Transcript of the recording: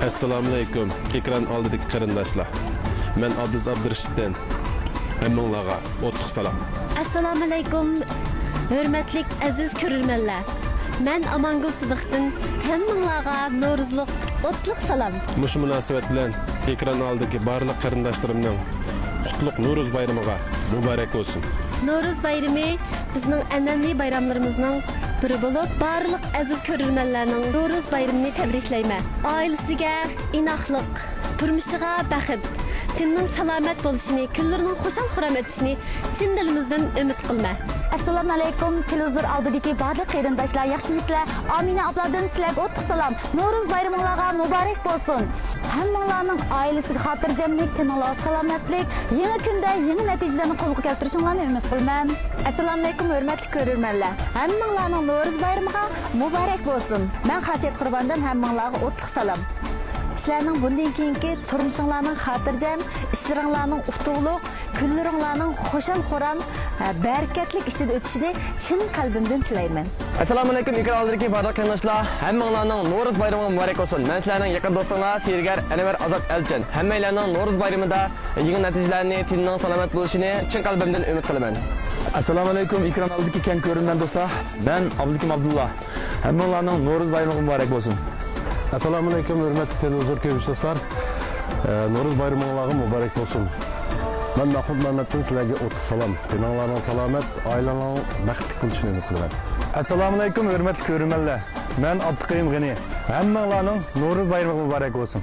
Assalomu alaykum. Ekran oldidagi qarindoshlar. Men Abduz Abdurashiddan. Hammanglarga o'tliq salom. Assalomu alaykum. Hurmatli aziz ko'ruvchilar. Men Amangul Sidiqdan hammanglarga Navro'zlik o'tliq salom. Mush munosabat bilan ekran oldidagi barliq qarindoshlarimning qutlug' Navro'z bayramiga muborak bo'lsin. Navro'z bayrami bizning an'anaviy bayramlarimizning biri bo'lib, barliq aziz ko'ruvchilarning Navro'z bayramini tabriklayman. Oilasiga inoqlik, turmushiga baxt, tinning salomat bo'lishini, kunlarining xushal-xuram o'tishini chin dilimizdan umid qilma. Assalomu alaykum. Televizor oldidagi barliq qarindoshlar, yaxshimisizlar? Amina abladan sizlarga o'tliq salom. Navro'z bayramingizga muborak bo'lsin. Hammanglarning oilasiga xotirjamlik, tininglar salomatlik, yangi kunda yangi natijalarni qo'lga keltirishinglarni umid qilaman. Assalomu alaykum hurmatli ko'ruvchilar. Hammanglarning Navro'z bayramiga muborak bo'lsin. Men Xasiyat Qurbondan hammanglarga o'tliq salom. Sizlarning bundan keyingi turmushinglarning xotirjam, ishlaringlarning utuqliq, kunlaringlarning xushal-xuram, barakatli ichida o'tishini chin qalbimdan tilayman. Assalomu alaykum ekran oldidagi barliq qarindoshlar. Hammanglarning Navro'z bayrami muborak bo'lsin. Men sizlarning yaqin do'stinglar Sergar Anvar Azat Elchin. Hammanglarning Navro'z bayramida yangi natijalarni, tinning salomat bo'lishini chin qalbimdan umid qilaman. Assalomu alaykum ekran oldidagi keng ko'ringan do'stlar. Men Abdukim Abdullah. Hammanglarning Navro'z bayrami muborak bo'lsin. Assalomu alaykum hurmatli televizor ko'ruvchilar. Navro'z bayramingizga muborak bo'lsin. Men Mahmud Mamatdan sizlarga o'tliq salom. Tininglarning salomat, oilalarning baxtli bo'lishini umid qilaman. Assalomu alaykum hurmatli ko'ruvchilar. Men Abduqayim G'ani. Hammanglarning Navro'z bayrami muborak bo'lsin.